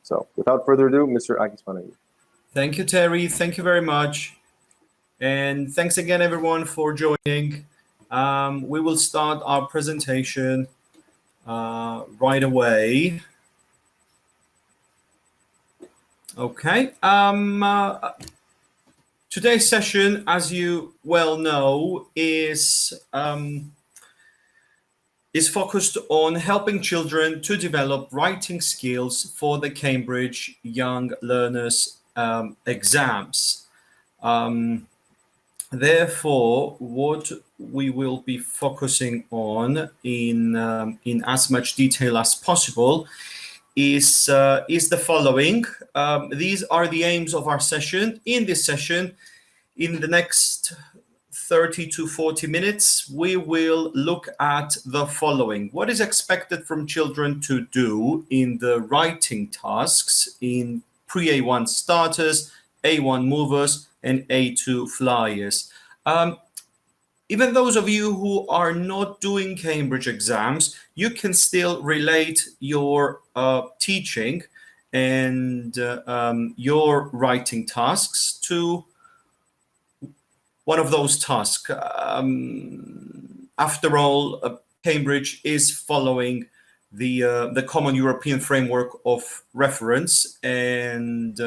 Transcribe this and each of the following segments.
So without further ado, Mr. Akis Panayi. Thank you, Terry. Thank you very much. And thanks again, everyone, for joining. We will start our presentation right away. Okay. Today's session, as you well know, is focused on helping children to develop writing skills for the Cambridge Young Learners exams. Therefore, what we will be focusing on in as much detail as possible is the following. These are the aims of our session. In this session, in the next 30 to 40 minutes, we will look at the following. What is expected from children to do in the writing tasks in pre-A1 starters, A1 movers, and A2 flyers. Even those of you who are not doing Cambridge exams, you can still relate your teaching and your writing tasks to one of those tasks. After all, Cambridge is following the Common European Framework of Reference, and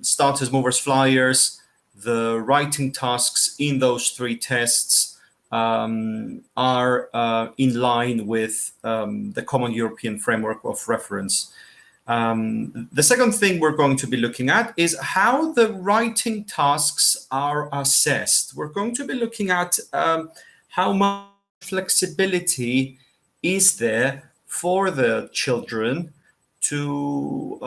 starters, movers, flyers, the writing tasks in those three tests are in line with the Common European Framework of Reference. The second thing we're going to be looking at is how the writing tasks are assessed. We're going to be looking at how much flexibility is there for the children to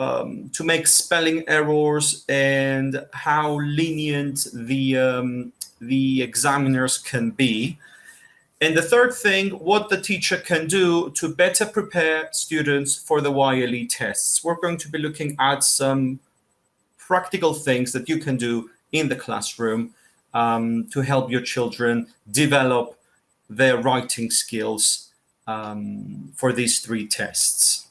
make spelling errors, and how lenient the examiners can be. And the third thing, what the teacher can do to better prepare students for the YLE tests. We're going to be looking at some practical things that you can do in the classroom to help your children develop their writing skills for these three tests.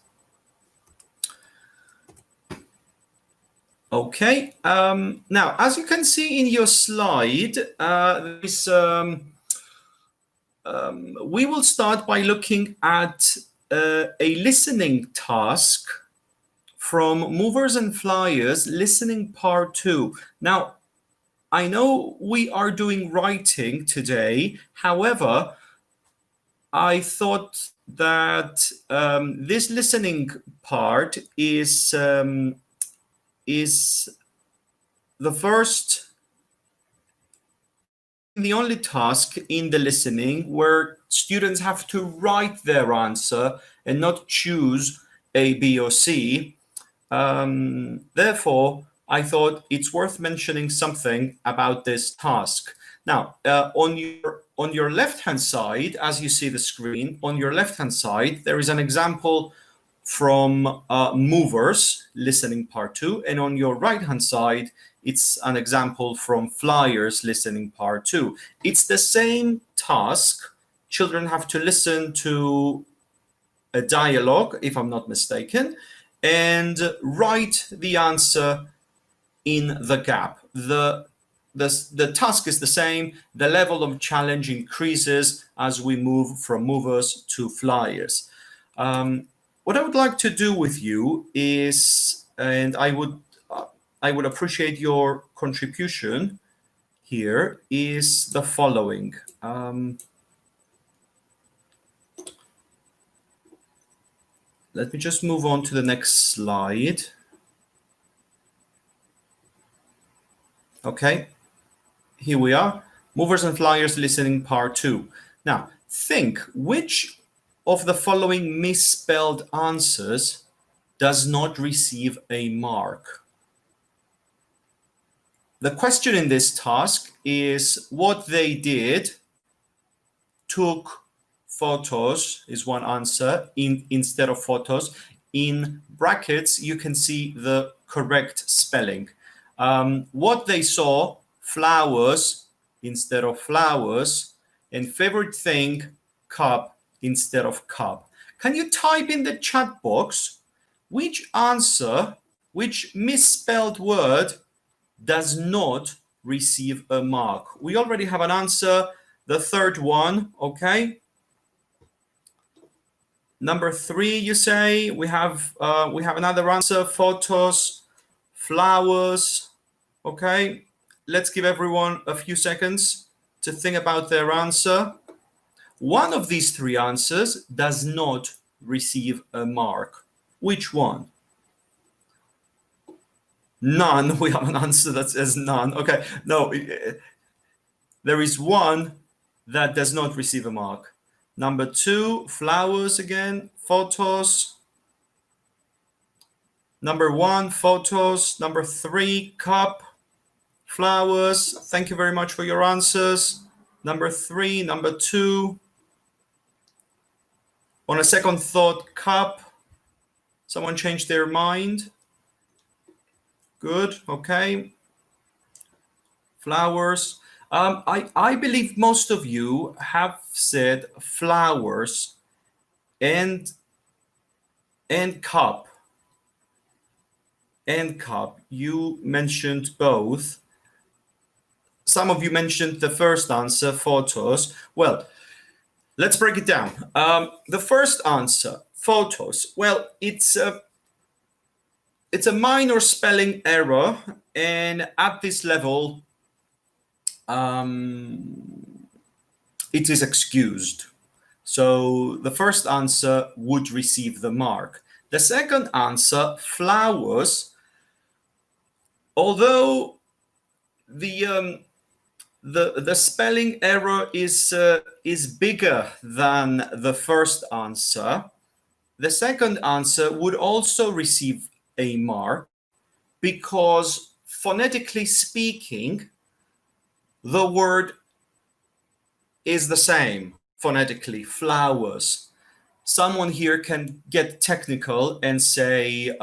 Okay, now, as you can see in your slide, we will start by looking at a listening task from Movers and Flyers, listening part 2. Now, I know we are doing writing today. However, I thought that this listening part is the first, the only task in the listening where students have to write their answer and not choose A, B, or C. Therefore, I thought it's worth mentioning something about this task. Now, on your left-hand side, as you see the screen, on your left-hand side, there is an example from Movers, listening part 2, and on your right-hand side, it's an example from Flyers, listening part 2. It's the same task. Children have to listen to a dialogue, if I'm not mistaken, and write the answer in the gap. The task is the same. The level of challenge increases as we move from Movers to Flyers. What I would like to do with you is, and I would appreciate your contribution here, is the following. Let me just move on to the next slide. Okay, here we are. Movers and Flyers, listening part 2. Now, think, which of the following misspelled answers does not receive a mark? The question in this task is what they did, took photos is one answer instead of photos. In brackets, you can see the correct spelling. What they saw, flowers instead of flowers, and favorite thing, cup instead of cup. Can you type in the chat box Which answer, which misspelled word does not receive a mark? We already have an answer. The third one, okay. Number 3, you say. We have another answer. Photos, flowers. Okay. Let's give everyone a few seconds to think about their answer. One of these 3 answers does not receive a mark. Which one? None. We have an answer that says none. Okay. No, there is one that does not receive a mark. Number 2, flowers again, photos. Number 1, photos. Number 3, cup, flowers. Thank you very much for your answers. Number 3, number 2. On a second thought, cup. Someone changed their mind. Good, okay. Flowers. I believe most of you have said flowers and cup. And cup. You mentioned both. Some of you mentioned the first answer, photos. Well, let's break it down. The first answer, photos. Well, it's a minor spelling error, and at this level, it is excused. So the first answer would receive the mark. The second answer, flowers, although the spelling error is bigger than the first answer, the second answer would also receive a mark, because phonetically speaking, the word is the same phonetically, flowers. Someone here can get technical and say,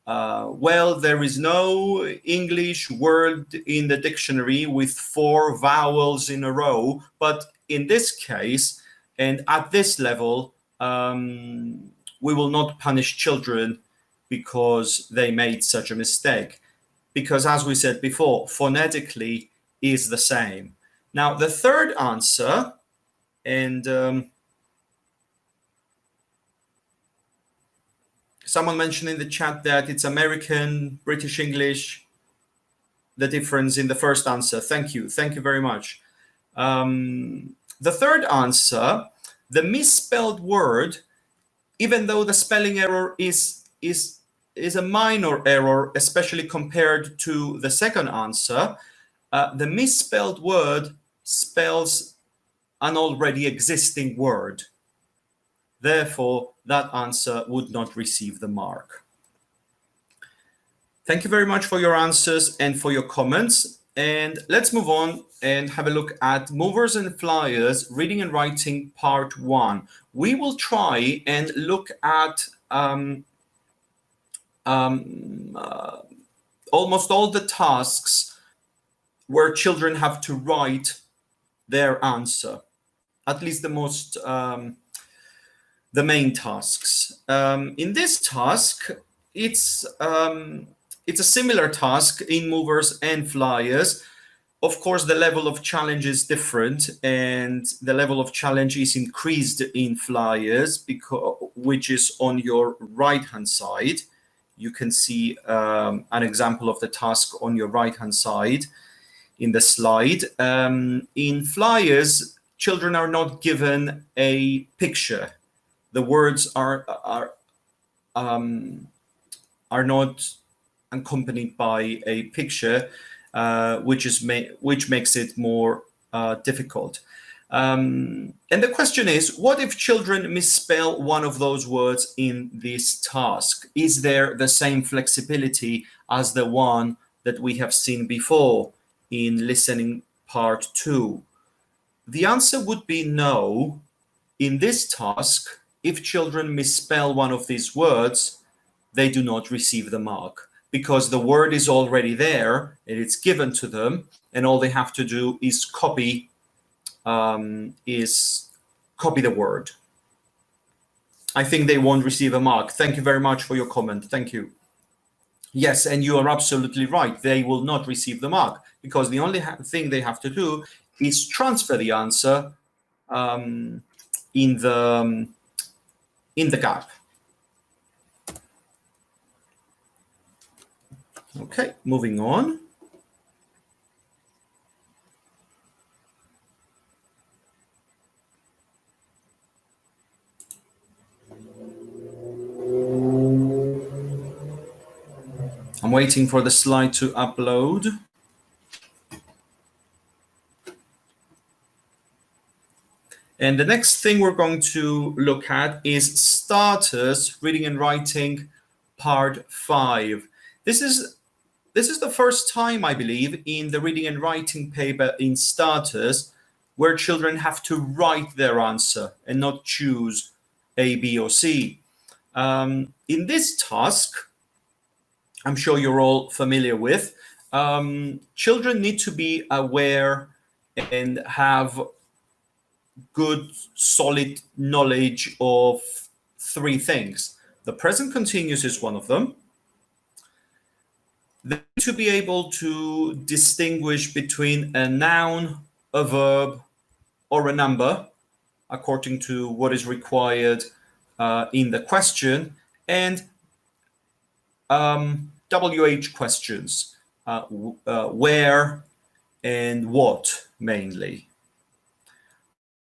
well, there is no English word in the dictionary with 4 vowels in a row, but in this case, and at this level, we will not punish children because they made such a mistake. Because as we said before, phonetically is the same. Now, the third answer, and someone mentioned in the chat that it's American, British English, the difference in the first answer. Thank you. Thank you very much. The third answer, the misspelled word, even though the spelling error is a minor error, especially compared to the second answer, the misspelled word spells an already existing word. Therefore, that answer would not receive the mark. Thank you very much for your answers and for your comments. And let's move on and have a look at movers and flyers, reading and writing part 1. We will try and look at almost all the tasks where children have to write their answer, at least the most the main tasks. In this task, it's a similar task in movers and flyers. Of course, the level of challenge is different, and the level of challenge is increased in flyers, which is on your right-hand side. You can see an example of the task on your right-hand side in the slide. In flyers, children are not given a picture. The words are not accompanied by a picture, which makes it more difficult. And the question is, what if children misspell one of those words in this task? Is there the same flexibility as the one that we have seen before in listening part 2? The answer would be no. In this task, if children misspell one of these words, they do not receive the mark, because the word is already there and it's given to them, and all they have to do is copy the word. I think they won't receive a mark. Thank you very much for your comment. Thank you. Yes, and you are absolutely right. They will not receive the mark because the only thing they have to do is transfer the answer in the gap. Okay, moving on. I'm waiting for the slide to upload. And the next thing we're going to look at is starters, reading and writing, part 5. This is the first time, I believe, in the reading and writing paper in starters where children have to write their answer and not choose A, B, or C. In this task, I'm sure you're all familiar with, children need to be aware and have good, solid knowledge of 3 things. The present continuous is one of them. They need to be able to distinguish between a noun, a verb, or a number, according to what is required in the question, and WH questions, where and what mainly.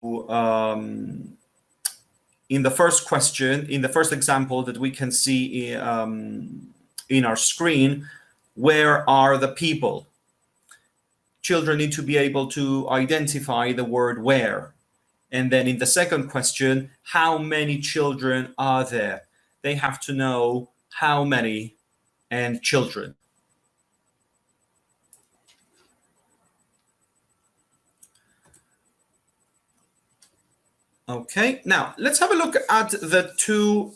In the first question, in the first example that we can see in our screen, where are the people? Children need to be able to identify the word where. And then in the second question, how many children are there? They have to know how many and children. Okay, now let's have a look at the two.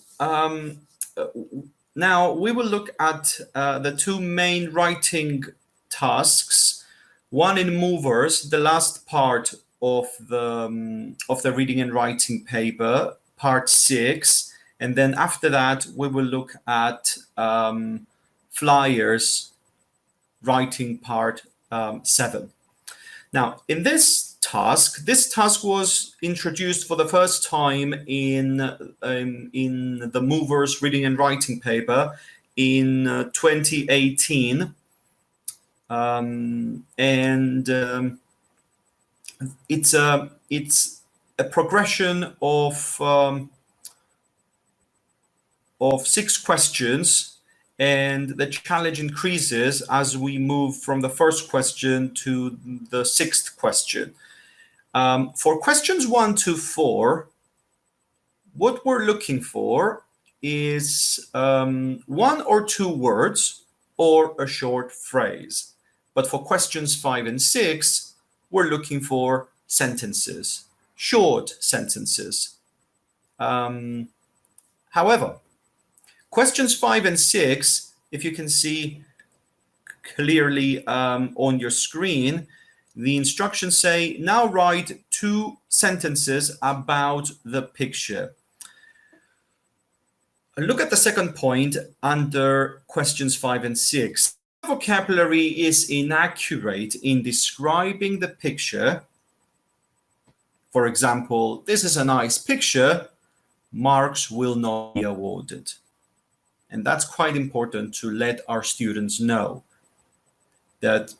Now we will look at the 2 main writing tasks. One in movers, the last part of the reading and writing paper, part 6, and then after that we will look at flyers, writing part 7. Now in this task was introduced for the first time in the movers reading and writing paper in 2018. It's a progression of 6 questions, and the challenge increases as we move from the first question to the 6th question. For questions 1 to 4, what we're looking for is 1 or 2 words or a short phrase. But for questions 5 and 6, we're looking for sentences, short sentences. However, questions 5 and 6, if you can see clearly on your screen, the instructions say, now write 2 sentences about the picture. Look at the second point under questions 5 and 6. Vocabulary is inaccurate in describing the picture. For example, this is a nice picture, marks will not be awarded. And that's quite important to let our students know that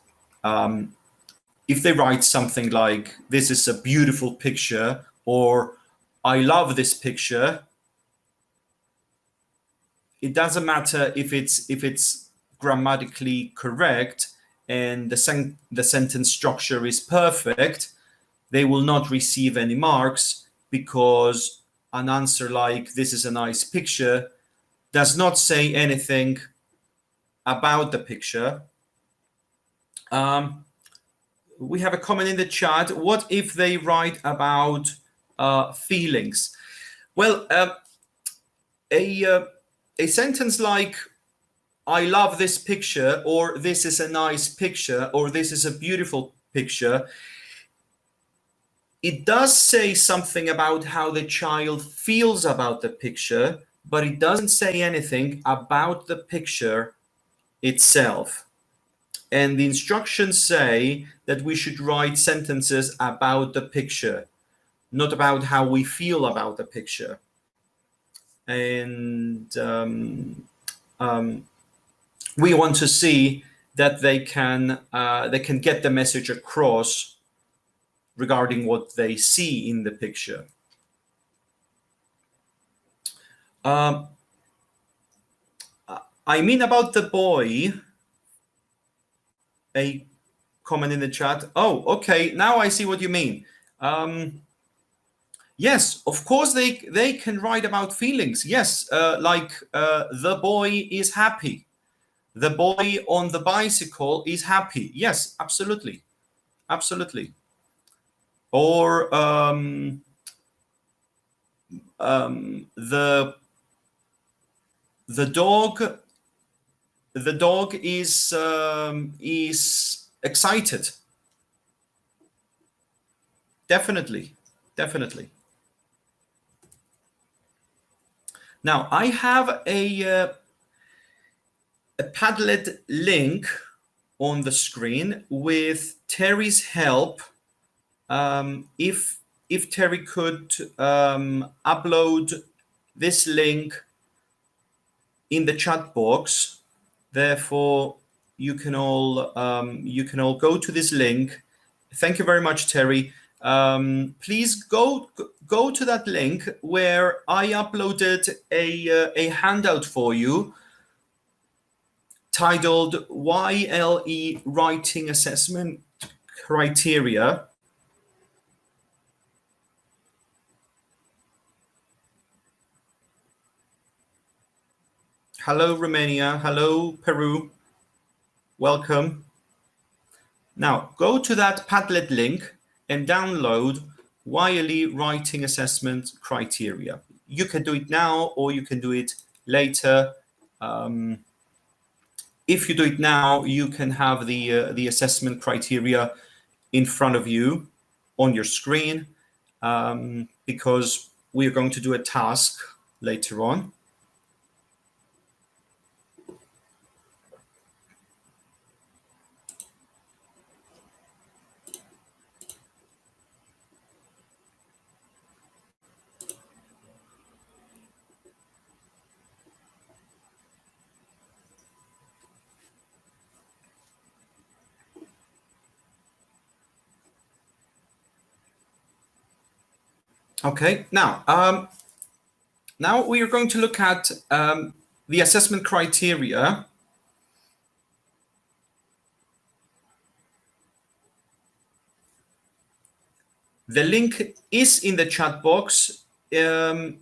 if they write something like, this is a beautiful picture, or I love this picture, it doesn't matter if it's grammatically correct and the sentence structure is perfect, they will not receive any marks, because an answer like, this is a nice picture, does not say anything about the picture. We have a comment in the chat. What if they write about feelings? Well, a sentence like, I love this picture, or this is a nice picture, or this is a beautiful picture, it does say something about how the child feels about the picture, but it doesn't say anything about the picture itself. And the instructions say that we should write sentences about the picture, not about how we feel about the picture. And we want to see that they can get the message across regarding what they see in the picture. I mean, about the boy, a comment in the chat. Oh, okay, now I see what you mean. Yes, of course they can write about feelings. Yes, like the boy is happy. The boy on the bicycle is happy. Yes, absolutely, absolutely. Or the dog. The dog is excited. Definitely, definitely. Now I have a Padlet link on the screen with Terry's help. If Terry could upload this link in the chat box, therefore you can all go to this link. Thank you very much, Terry. Please go to that link where I uploaded a handout for you titled YLE Writing Assessment Criteria. Hello, Romania. Hello, Peru. Welcome. Now, go to that Padlet link and download YLE Writing Assessment Criteria. You can do it now or you can do it later. If you do it now, you can have the assessment criteria in front of you on your screen, because we are going to do a task later on. Okay, now we are going to look at the assessment criteria. The link is in the chat box. The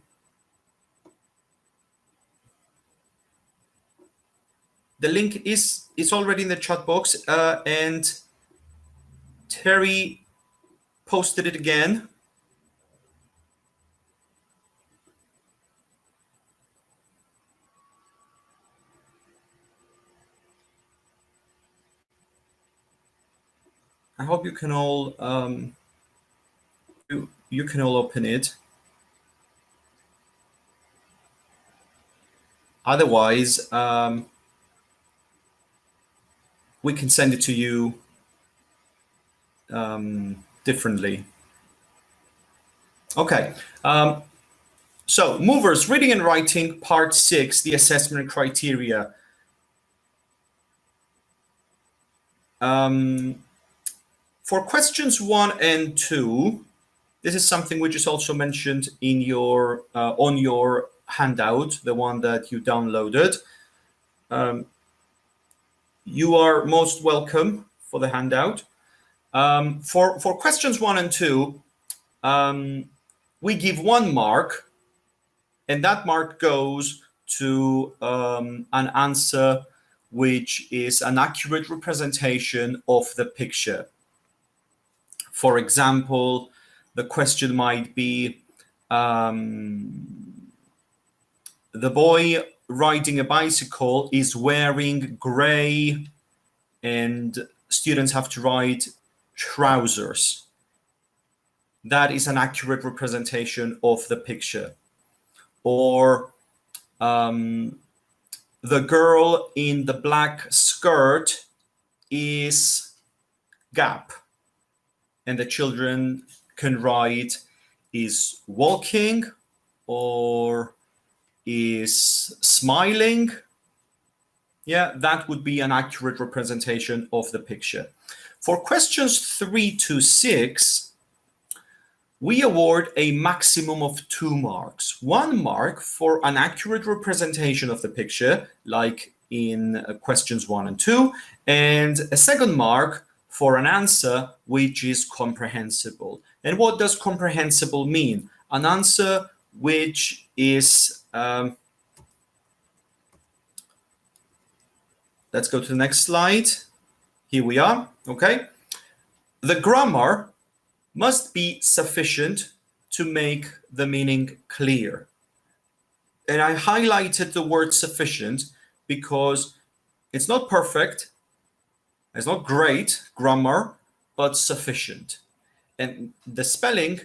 link is already in the chat box, and Terry posted it again. I hope you can all you can all open it. Otherwise, we can send it to you differently. Okay. So, movers, reading and writing, part 6, the assessment criteria. For questions 1 and 2, this is something which is also mentioned in your on your handout, the one that you downloaded. You are most welcome for the handout. For questions 1 and 2, we give 1 mark, and that mark goes to an answer which is an accurate representation of the picture. For example, the question might be, the boy riding a bicycle is wearing gray, and students have to write trousers. that is an accurate representation of the picture. Or the girl in the black skirt is gap. And the children can write is walking or is smiling. Yeah, that would be an accurate representation of the picture. For questions 3 to 6, we award a maximum of 2 marks. 1 mark for an accurate representation of the picture, like in questions 1 and 2, and a 2nd mark for an answer which is comprehensible. And what does comprehensible mean? An answer which is, let's go to the next slide. Here we are, okay? The grammar must be sufficient to make the meaning clear. And I highlighted the word sufficient because it's not perfect, it's not great grammar, but sufficient. And the spelling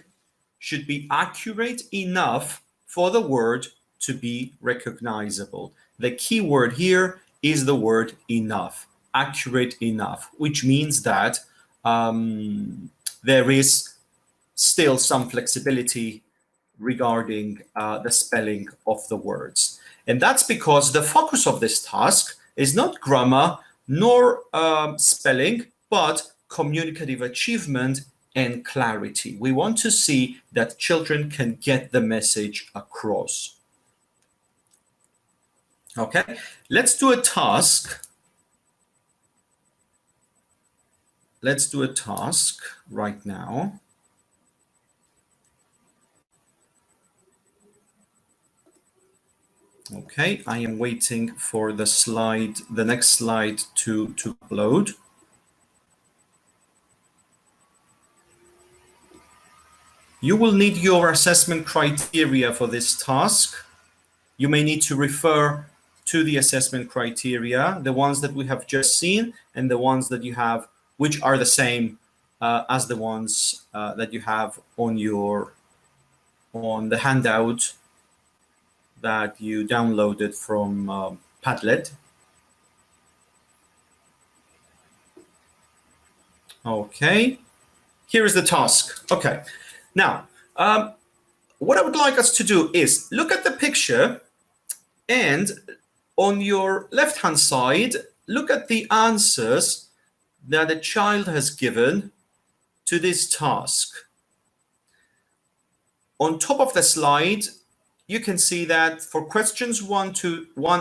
should be accurate enough for the word to be recognizable. The key word here is the word enough, accurate enough, which means that there is still some flexibility regarding the spelling of the words. And that's because the focus of this task is not grammar nor spelling, but communicative achievement and clarity. We want to see that children can get the message across. Okay, let's do a task. Let's do a task right now. Okay, I am waiting for the slide, the next slide to upload. You will need your assessment criteria for this task. You may need to refer to the assessment criteria, the ones that we have just seen and the ones that you have, which are the same as the ones that you have on the handout that you downloaded from Padlet. Okay, here is the task. Okay, now what I would like us to do is look at the picture, and on your left hand side, look at the answers that the child has given to this task. On top of the slide, you can see that for questions 1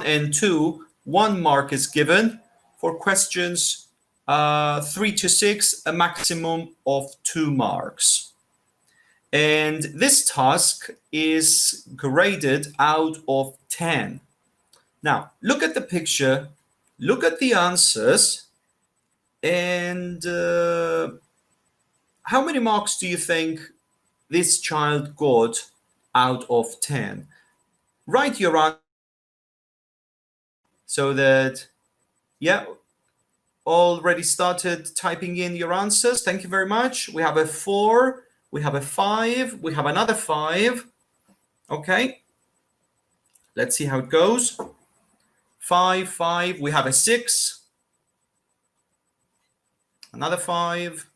and 2, 1 mark is given. For questions 3 to 6, a maximum of 2 marks. And this task is graded out of 10. Now, look at the picture, look at the answers, and how many marks do you think this child got out of 10? Write your answer so that, yeah, already started typing in your answers. Thank you very much. We have a 4, we have a 5, we have another 5. Okay, let's see how it goes. 5, 5, we have a 6, another 5,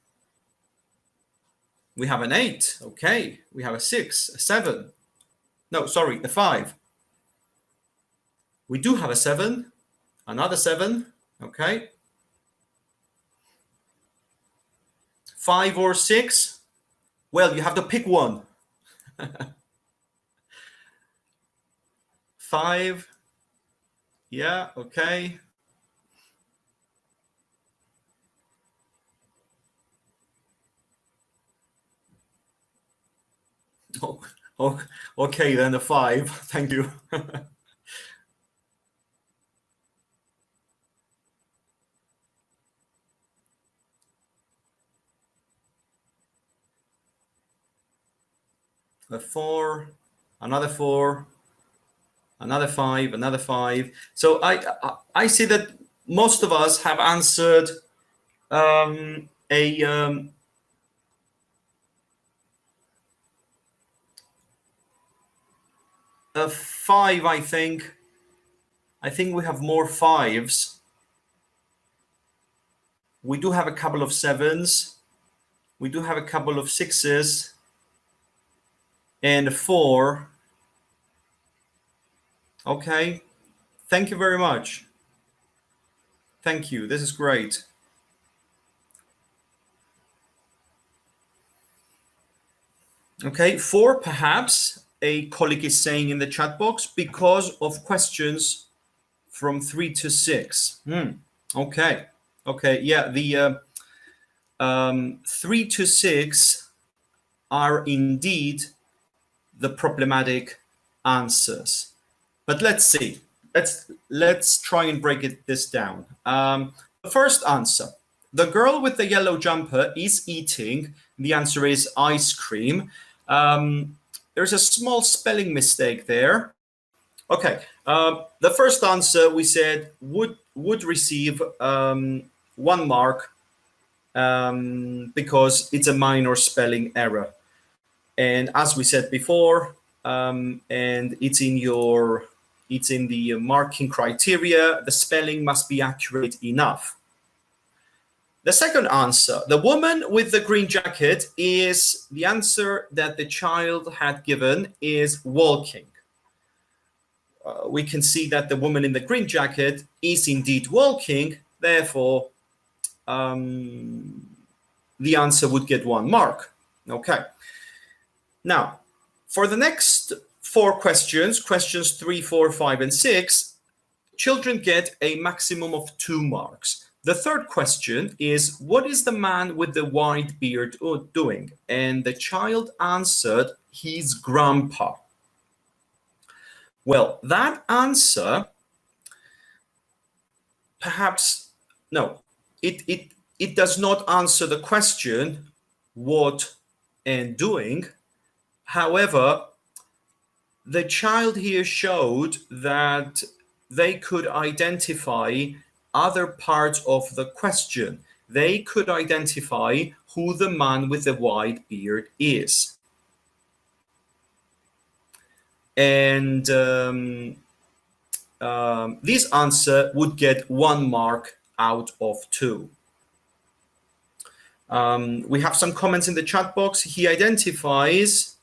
we have an 8. Okay, we have a 6, a 7. No, sorry, a 5. We do have a 7, another 7. Okay, 5 or 6. Well, you have to pick one. 5. Yeah, okay. Oh, okay, then a 5. Thank you. A 4, another 4, another 5, another 5. So I see that most of us have answered 5, I think. I think we have more 5s. We do have a couple of 7s. We do have a couple of 6s. And a 4. Okay. Thank you very much. Thank you. This is great. Okay, 4 perhaps, a colleague is saying in the chat box, because of questions from 3 to 6. Okay, okay, yeah, the 3 to 6 are indeed the problematic answers. But let's see. Let's try and break this down. The first answer: the girl with the yellow jumper is eating. The answer is ice cream. There's a small spelling mistake there. Okay, the first answer we said would receive 1 mark because it's a minor spelling error. And as we said before, and it's in the marking criteria, the spelling must be accurate enough. The second answer, the woman with the green jacket, is the answer that the child had given is walking. We can see that the woman in the green jacket is indeed walking, therefore the answer would get 1 mark. Okay. Now, for the next 4 questions, questions 3, 4, 5, and 6, children get a maximum of 2 marks. The third question is, what is the man with the white beard doing? And the child answered, he's grandpa. Well, that answer, perhaps, no, it does not answer the question, what and doing. However, the child here showed that they could identify other parts of the question. They could identify who the man with the white beard is. And this answer would get 1 mark out of 2. We have some comments in the chat box. He identifies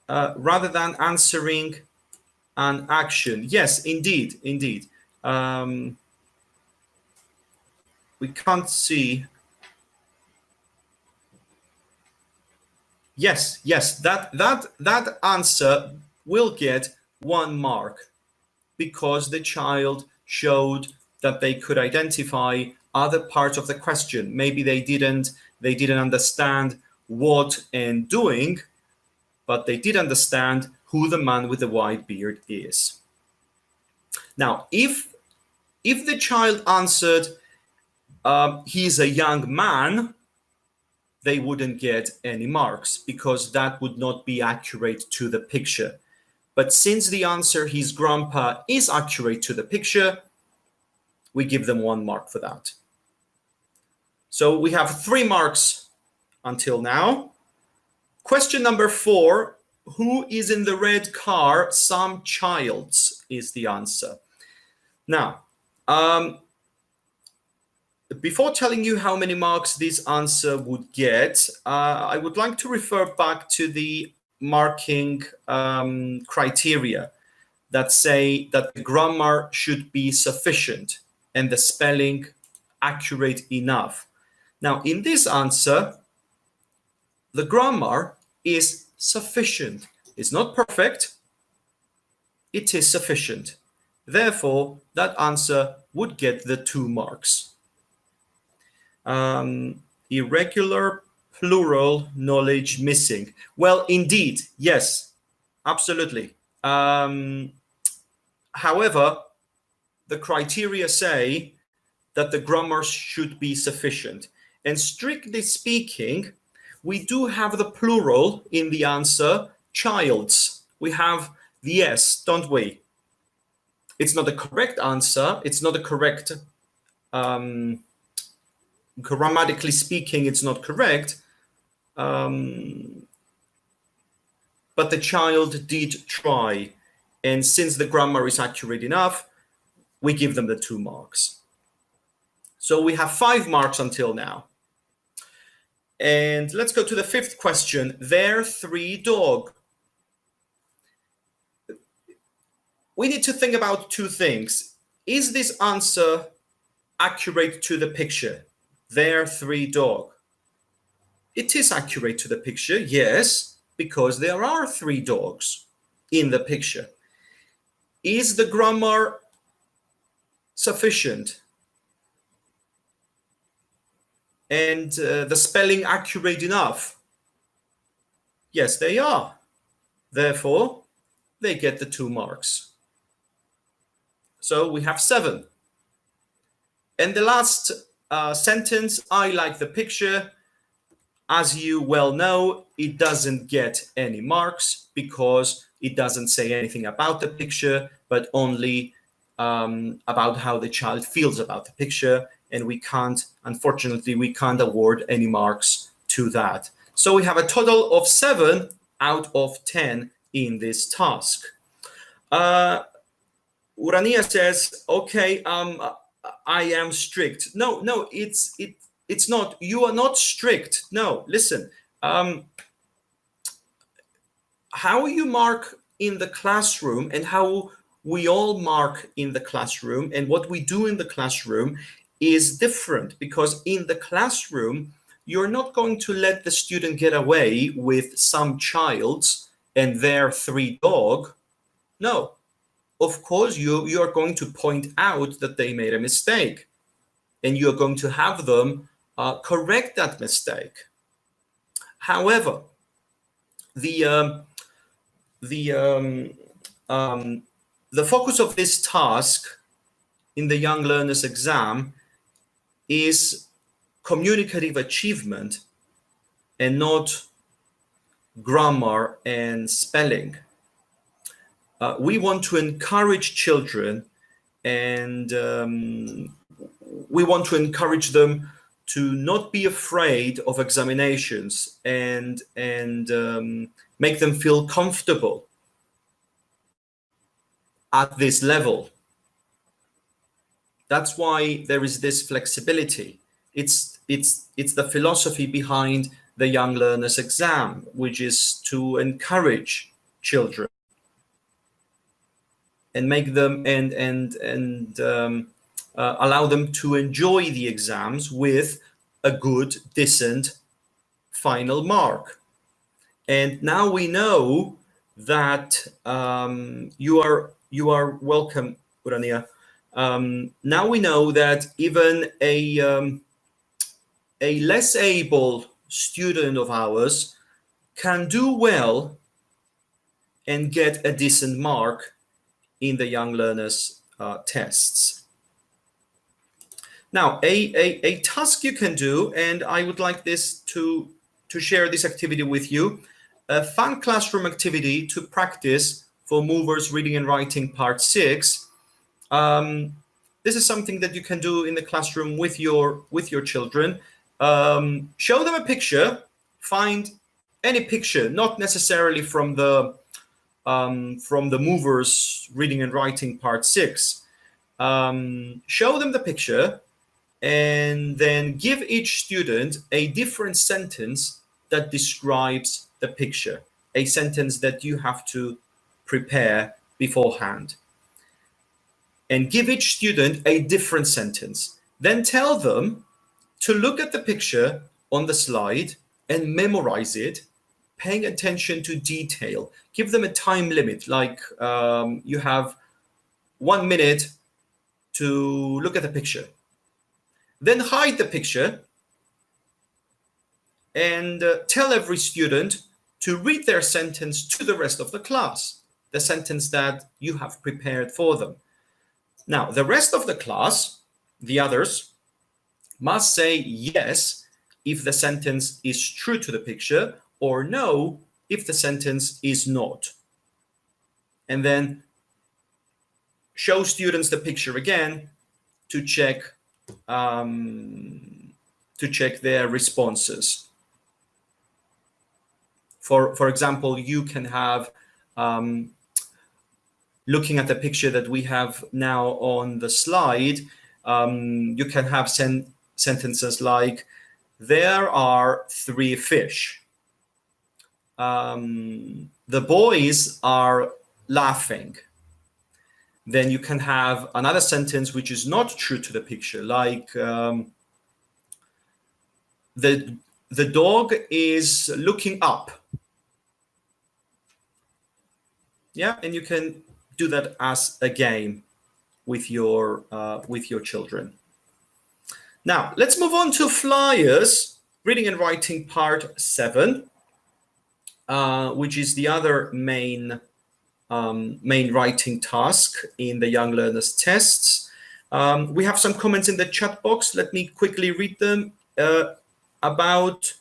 rather than answering an action. Yes, indeed, indeed. We can't see. Yes, that answer will get 1 mark because the child showed that they could identify other parts of the question. Maybe they didn't understand what and doing, but they did understand who the man with the white beard is. Now, if the child answered, he's a young man, they wouldn't get any marks because that would not be accurate to the picture. But since the answer, his grandpa, is accurate to the picture, we give them 1 mark for that. So we have 3 marks until now. Question number 4, who is in the red car? Some childs is the answer. Now, before telling you how many marks this answer would get, I would like to refer back to the marking criteria that say that the grammar should be sufficient and the spelling accurate enough. Now, in this answer, the grammar is sufficient. It's not perfect. It is sufficient. Therefore, that answer would get the 2 marks. Irregular plural knowledge missing. Well, indeed, yes, absolutely. However, the criteria say that the grammar should be sufficient. And strictly speaking, we do have the plural in the answer, childs. We have the S, don't we? It's not the correct answer. It's not a correct, grammatically speaking, it's not correct. But but the child did try. And since the grammar is accurate enough, we give them the 2 marks. So we have 5 marks until now. And let's go to the 5th question. Their 3 dog. We need to think about 2 things. Is this answer accurate to the picture? Their 3 dog. It is accurate to the picture, yes, because there are 3 dogs in the picture. Is the grammar sufficient? And the spelling accurate enough? Yes, they are. Therefore, they get the 2 marks. So we have 7. And the last sentence, I like the picture. As you well know, it doesn't get any marks because it doesn't say anything about the picture, but only about how the child feels about the picture. And we can't, unfortunately, we can't award any marks to that. So we have a total of 7 out of 10 in this task. Urania says, okay, I am strict. No, it's not. You are not strict. No, listen. How you mark in the classroom and how we all mark in the classroom and what we do in the classroom is different, because in the classroom, you're not going to let the student get away with some child's and their 3 dog. No, of course, you are going to point out that they made a mistake, and you're going to have them correct that mistake. However, the focus of this task in the Young Learners exam is communicative achievement and not grammar and spelling. We want to encourage children, and we want to encourage them to not be afraid of examinations and make them feel comfortable at this level. That's why there is this flexibility. It's the philosophy behind the Young Learners exam, which is to encourage children and make them allow them to enjoy the exams with a good, decent final mark. And now we know that you are welcome, Urania. Now we know that even a less able student of ours can do well and get a decent mark in the Young Learners tests. Now, a task you can do, and I would like this to share this activity with you, a fun classroom activity to practice for Movers Reading and Writing Part 6. This is something that you can do in the classroom with your children. Show them a picture, find any picture, not necessarily from the Movers Reading and Writing Part 6. Show them the picture and then give each student a different sentence that describes the picture, a sentence that you have to prepare beforehand. And give each student a different sentence. Then tell them to look at the picture on the slide and memorize it, paying attention to detail. Give them a time limit, like you have 1 minute to look at the picture. Then hide the picture and tell every student to read their sentence to the rest of the class, the sentence that you have prepared for them. Now, the rest of the class, the others, must say yes if the sentence is true to the picture, or no if the sentence is not. And then show students the picture again to check their responses. For example, you can have, looking at the picture that we have now on the slide, you can have sentences like, there are 3 fish. The boys are laughing. Then you can have another sentence which is not true to the picture, like the dog is looking up. Yeah, and you can do that as a game with your children. Now let's move on to flyers, reading and writing part 7, which is the other main writing task in the Young Learners tests. We have some comments in the chat box. Let me quickly read them. About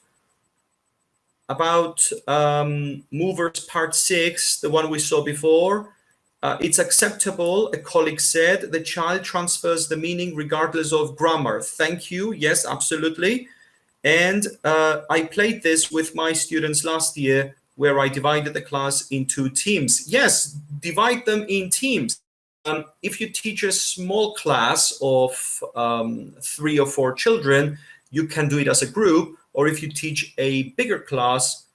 movers part 6, the one we saw before. It's acceptable, a colleague said, the child transfers the meaning regardless of grammar. Thank you. Yes, absolutely. And I played this with my students last year, where I divided the class into teams. Yes, divide them in teams. If you teach a small class of 3 or 4 children, you can do it as a group. Or if you teach a bigger class,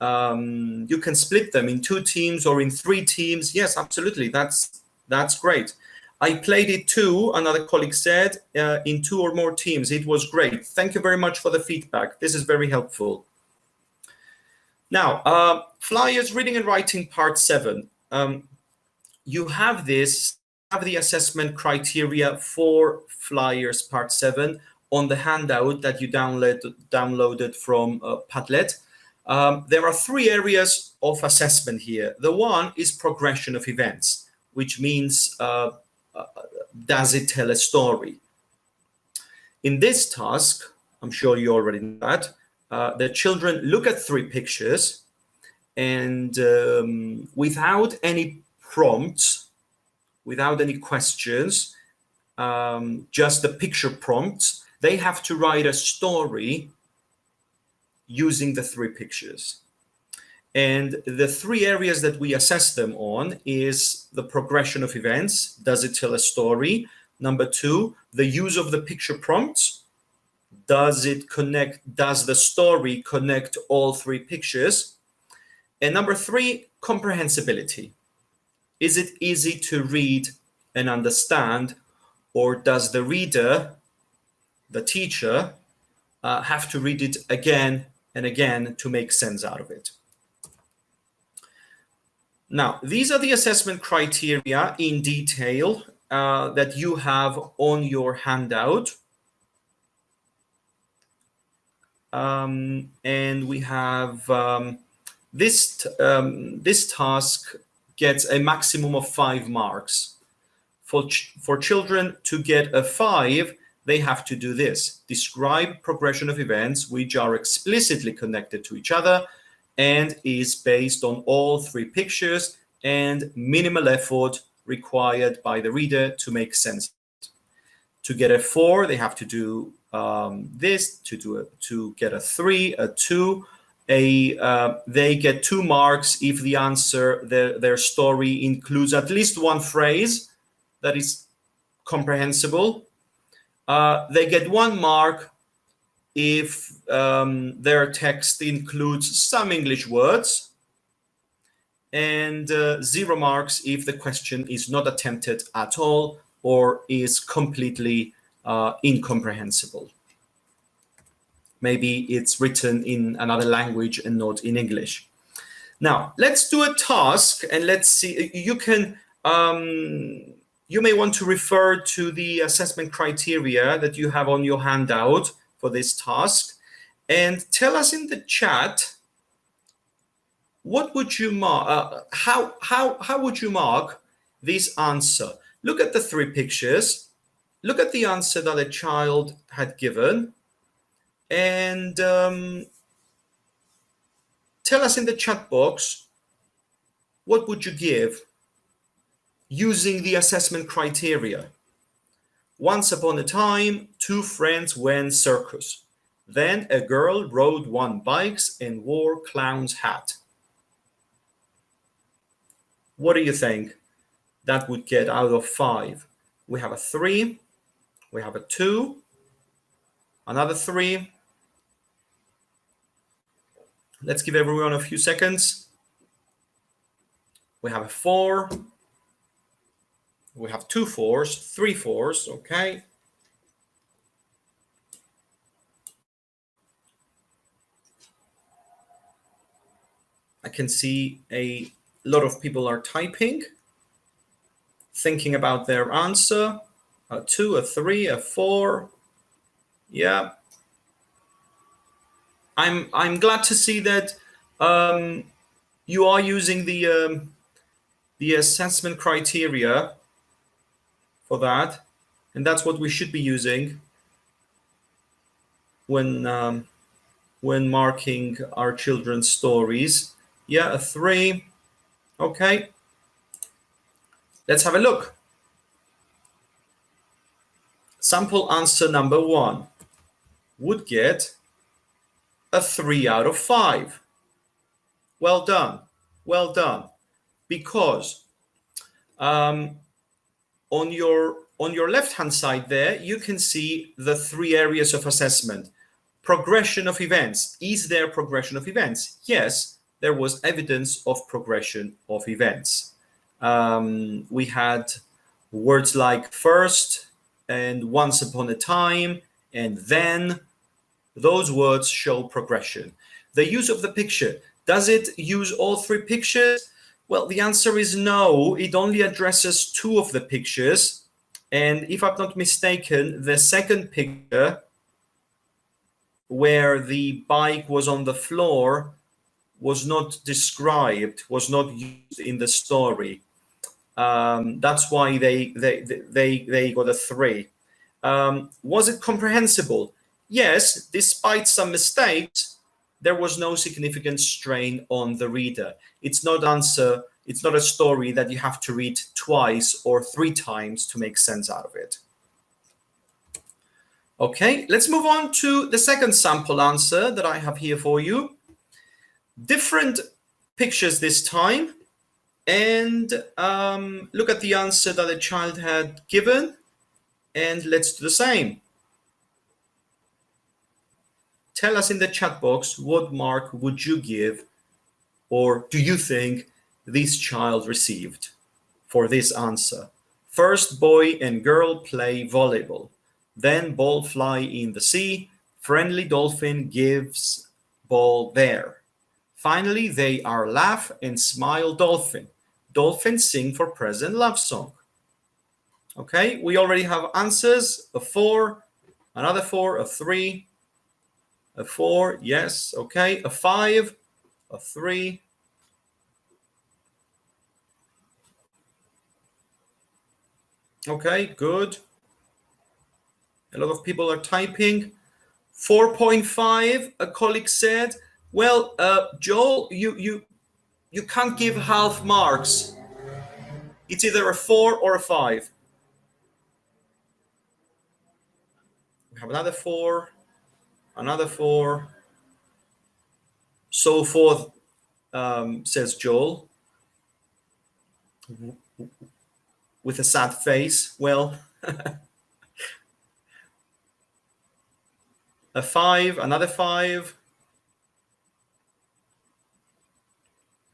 you can split them in 2 teams or in 3 teams. Yes, absolutely. That's great. I played it too, another colleague said, in 2 or more teams. It was great. Thank you very much for the feedback. This is very helpful. Now, flyers, reading and writing part 7. You have the assessment criteria for flyers part 7 on the handout that you downloaded from Padlet. There are 3 areas of assessment here. The one is progression of events, which means does it tell a story? In this task, I'm sure you already know that, the children look at 3 pictures and without any prompts, without any questions, just the picture prompts, they have to write a story using the 3 pictures. And the 3 areas that we assess them on is the progression of events. Does it tell a story? Number 2, the use of the picture prompts. Does the story connect all 3 pictures? And number 3, comprehensibility. Is it easy to read and understand, or does the reader, the teacher, have to read it again and again to make sense out of it? Now, these are the assessment criteria in detail that you have on your handout. And we have this task gets a maximum of 5 marks. For children to get a 5, they have to do this: describe progression of events which are explicitly connected to each other and is based on all 3 pictures, and minimal effort required by the reader to make sense. To get a 4, they have to do this. To get a 3, a 2, they get 2 marks if the answer, their story includes at least 1 phrase that is comprehensible. They get 1 mark if their text includes some English words, and 0 marks if the question is not attempted at all or is completely incomprehensible. Maybe it's written in another language and not in English. Now, let's do a task and let's see. You can, you may want to refer to the assessment criteria that you have on your handout for this task, and tell us in the chat, what would you mark? How would you mark this answer? Look at the 3 pictures. Look at the answer that a child had given, and tell us in the chat box, what would you give using the assessment criteria? Once upon a time, 2 friends went circus. Then a girl rode 1 bike and wore clown's hat. What do you think that would get out of 5? We have a 3, we have a 2, another 3. Let's give everyone a few seconds. We have a 4. We have 2 4s, 3 4s, okay. I can see a lot of people are typing, thinking about their answer. A 2, a 3, a 4. Yeah. I'm glad to see that you are using the assessment criteria for that, and that's what we should be using when marking our children's stories. Yeah, a 3. Okay. Let's have a look. Sample answer number 1 would get a 3 out of 5. Well done. Well done. Because on your left-hand side there, you can see the 3 areas of assessment. Progression of events. Is there progression of events? Yes, there was evidence of progression of events. We had words like first and once upon a time and then. Those words show progression. The use of the picture. Does it use all 3 pictures? Well, the answer is no. It only addresses 2 of the pictures. And if I'm not mistaken, the second picture where the bike was on the floor was not described, was not used in the story. That's why they got a 3. Was it comprehensible? Yes, despite some mistakes, there was no significant strain on the reader. It's not a story that you have to read twice or 3 times to make sense out of it. Okay, let's move on to the second sample answer that I have here for you. Different pictures this time, and look at the answer that the child had given, and let's do the same. Tell us in the chat box what mark would you give, or do you think this child received for this answer? First, boy and girl play volleyball. Then ball fly in the sea. Friendly dolphin gives ball there. Finally, they are laugh and smile dolphin. Dolphin sing for present love song. Okay, we already have answers. A 4, another 4, a 3, a 4, yes, okay, a 5, a 3. Okay, good. A lot of people are typing. 4.5, a colleague said. Well, Joel, you can't give half marks. It's either a 4 or a 5. We have another 4, another 4. So forth, says Joel, with a sad face. Well, a 5, another 5.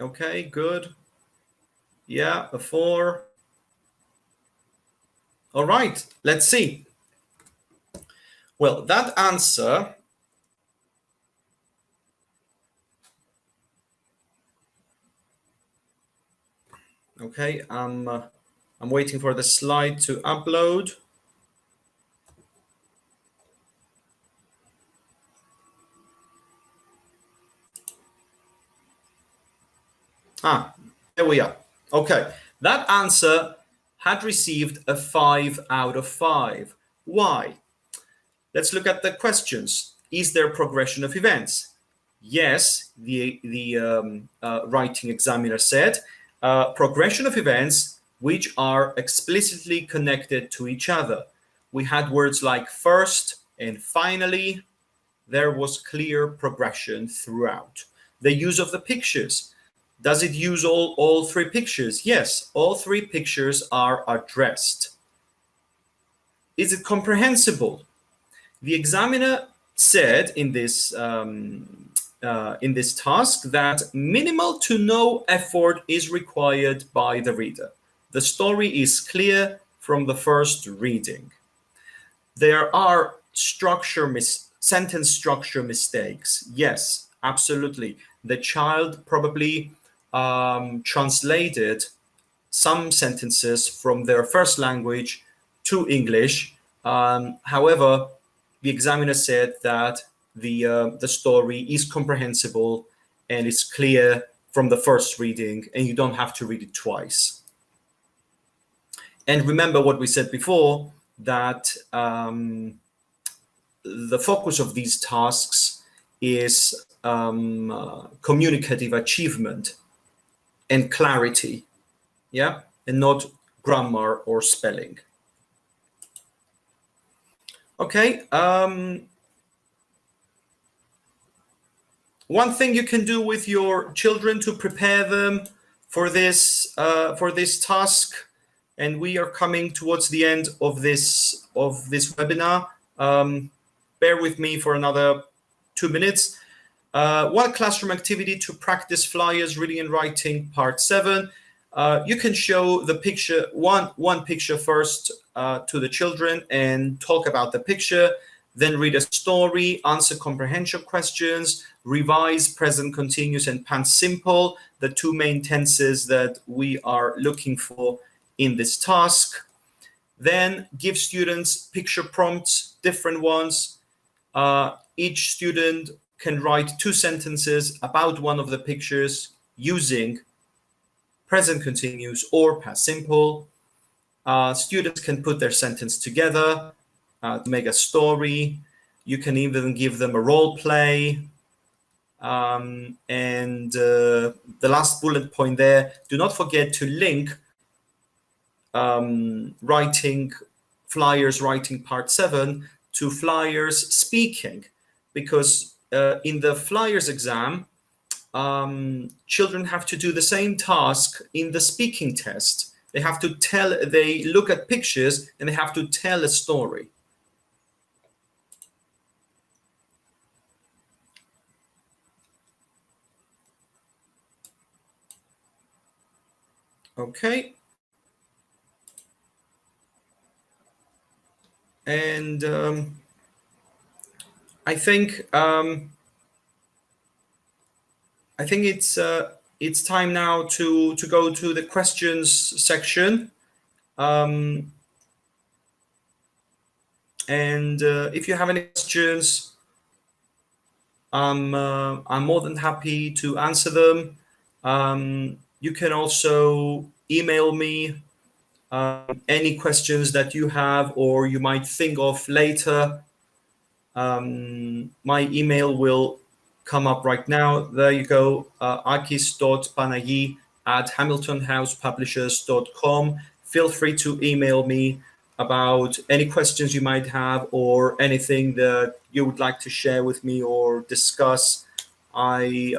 Okay, good. Yeah, a 4. All right, let's see. Well, that answer okay, I'm waiting for the slide to upload. There we are. Okay, that answer had received a 5 out of 5. Why? Let's look at the questions. Is there progression of events? Yes, the writing examiner said. Progression of events which are explicitly connected to each other. We had words like first and finally. There was clear progression throughout. The use of the pictures. Does it use all three pictures? Yes, all three pictures are addressed. Is it comprehensible? The examiner said in this task that minimal to no effort is required by the reader. The story is clear from the first reading. There are sentence structure mistakes. Yes, absolutely. The child probably translated some sentences from their first language to English. However, the examiner said that the story is comprehensible and it's clear from the first reading, and you don't have to read it twice. And remember what we said before, that the focus of these tasks is communicative achievement and clarity, yeah, and not grammar or spelling. Okay. One thing you can do with your children to prepare them for this task, and we are coming towards the end of this webinar. Bear with me for another 2 minutes. One classroom activity to practice flyers, reading and writing, part 7. You can show the picture, one picture first to the children and talk about the picture, then read a story, answer comprehension questions, revise present continuous and past simple, the two main tenses that we are looking for in this task. Then give students picture prompts, different ones. Each student can write 2 sentences about one of the pictures using present continuous or past simple. Students can put their sentence together to make a story. You can even give them a role play. And the last bullet point there, do not forget to link writing flyers, writing part 7 to flyers speaking, because in the flyers exam, children have to do the same task in the speaking test. They have to they look at pictures and they have to tell a story. Okay. And I think it's time now to go to the questions section. And if you have any questions, I'm more than happy to answer them. You can also email me any questions that you have or you might think of later. My email will come up right now. There you go, akis.panayi@hamiltonhousepublishers.com. Feel free to email me about any questions you might have or anything that you would like to share with me or discuss. I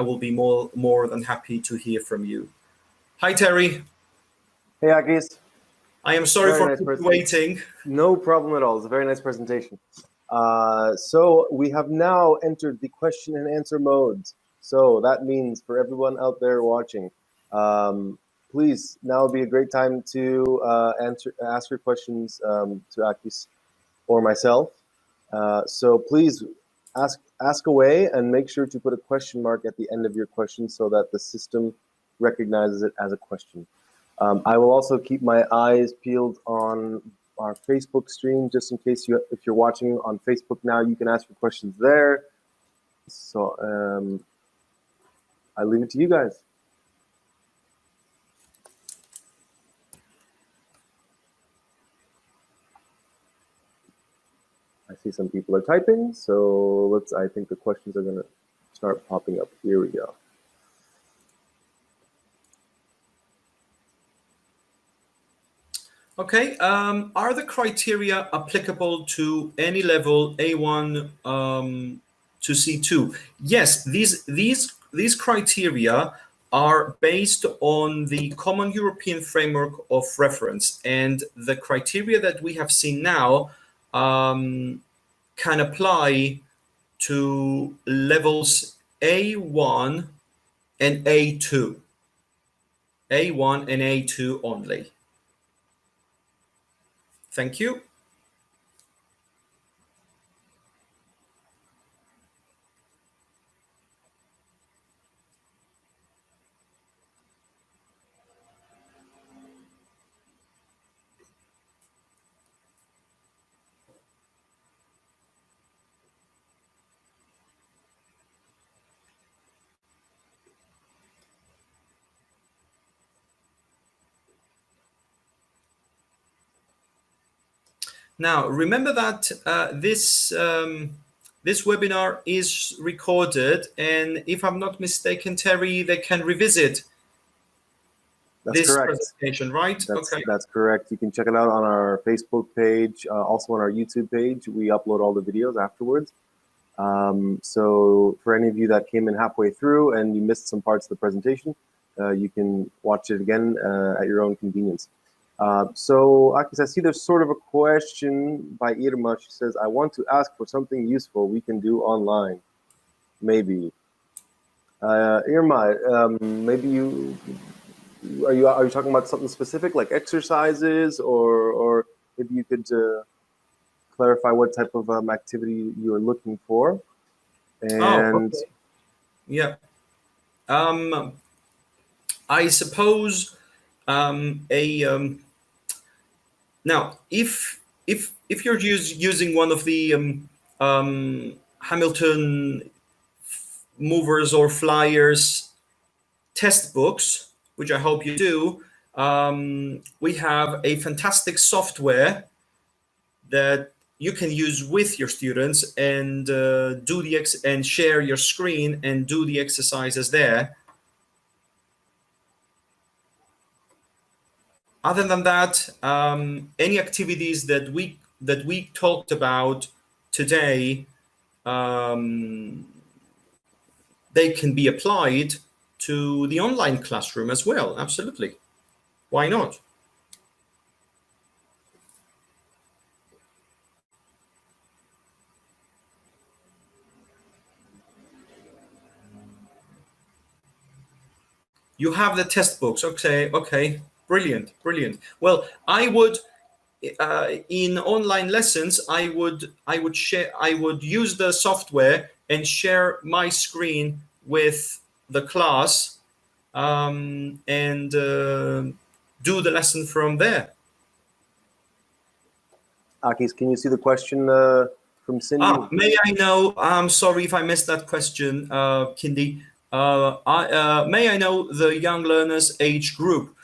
will be more than happy to hear from you. Hi, Terry. Hey, Akis. I am sorry for waiting. No problem at all. It's a very nice presentation. So we have now entered the question and answer modes. So that means for everyone out there watching, please, now would be a great time to ask your questions to Akis or myself. So please ask away and make sure to put a question mark at the end of your question so that the system recognizes it as a question. I will also keep my eyes peeled on our Facebook stream, just in case if you're watching on Facebook now, you can ask your questions there. So I leave it to you guys. I see some people are typing, so I think the questions are gonna start popping up. Here we go. Okay, are the criteria applicable to any level A1 to C2? Yes, these criteria are based on the Common European Framework of Reference, and the criteria that we have seen now can apply to levels A1 and A2. A1 and A2 only. Thank you. Now, remember that this webinar is recorded, and if I'm not mistaken, Terry, they can revisit this presentation, right? That's correct. You can check it out on our Facebook page, also on our YouTube page. We upload all the videos afterwards. So for any of you that came in halfway through and you missed some parts of the presentation, you can watch it again at your own convenience. So Akis, I see there's sort of a question by Irma. She says, I want to ask for something useful we can do online. Maybe. Irma, maybe you... Are you talking about something specific like exercises, or maybe you could clarify what type of activity you are looking for? And okay. Yeah, I suppose now if you're using one of the Hamilton movers or flyers test books, which I hope you do, we have a fantastic software that you can use with your students and and share your screen and do the exercises there. Other than that, any activities that we talked about today, they can be applied to the online classroom as well. Absolutely. Why not? You have the test books. Okay. Brilliant. Well, I would, in online lessons, I would use the software and share my screen with the class, and do the lesson from there. Akis, can you see the question from Cindy? May I know? I'm sorry if I missed that question, Kindy. May I know the young learners age group?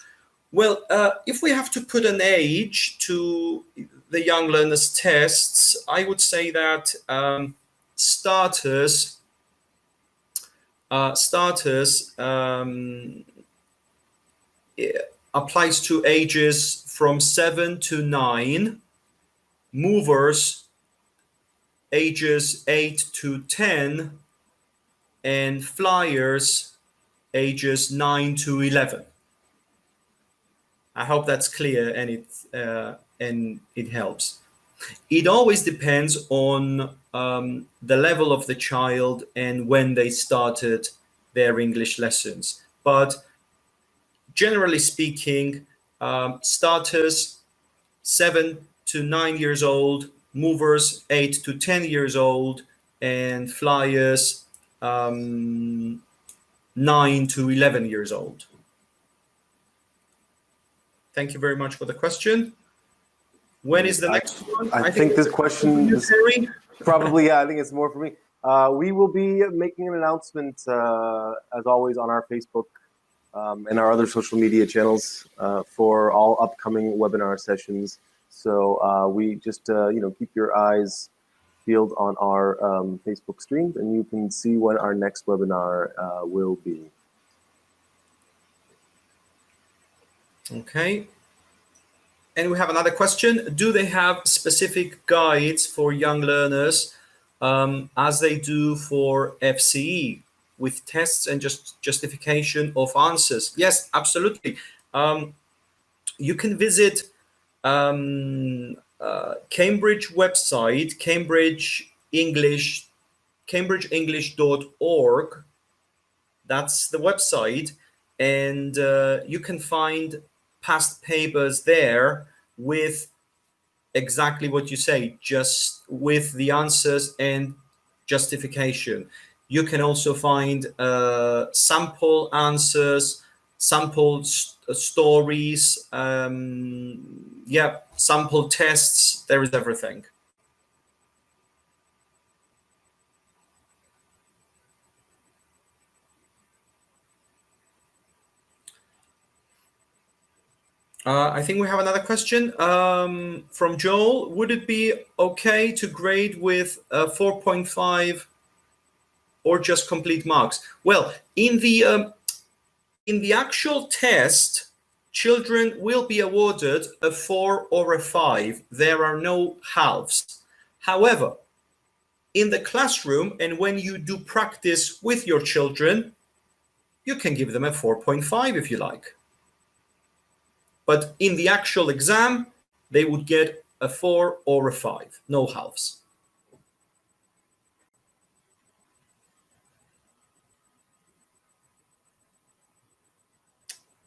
Well, if we have to put an age to the young learners tests, I would say that starters applies to ages from 7 to 9, movers ages 8 to 10, and flyers ages 9 to 11. I hope that's clear and it helps. It always depends on the level of the child and when they started their English lessons. But generally speaking, starters 7 to 9 years old, movers 8 to 10 years old, and flyers 9 to 11 years old. Thank you very much for the question. When is the next one? I think this question is probably, yeah, I think it's more for me. We will be making an announcement, as always, on our Facebook and our other social media channels for all upcoming webinar sessions. So we just, keep your eyes peeled on our Facebook streams, and you can see when our next webinar will be. Okay. And we have another question. Do they have specific guides for young learners as they do for FCE? with tests and just justification of answers. Yes, absolutely. You can visit Cambridge website, cambridgeenglish.org. That's the website, and you can find past papers there with exactly what you say, just with the answers and justification. You can also find sample answers, sample stories, yeah, sample tests. There is everything. I think we have another question from Joel. Would it be okay to grade with 4.5 or just complete marks? Well, in the actual test, children will be awarded a 4 or a 5. There are no halves. However, in the classroom and when you do practice with your children, you can give them a 4.5 if you like. But in the actual exam, they would get a 4 or a 5, no halves.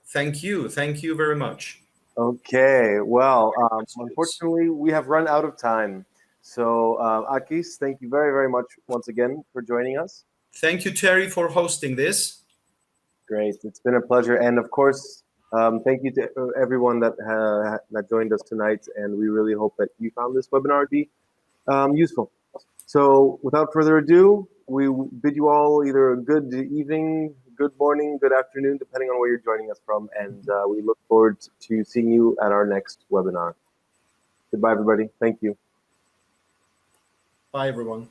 Thank you very much. Okay, well, unfortunately, we have run out of time. So, Akis, thank you very, very much once again for joining us. Thank you, Terry, for hosting this. Great, it's been a pleasure, and of course, thank you to everyone that joined us tonight. And we really hope that you found this webinar to be useful. So, without further ado, we bid you all either a good evening, good morning, good afternoon, depending on where you're joining us from. And we look forward to seeing you at our next webinar. Goodbye, everybody. Thank you. Bye, everyone.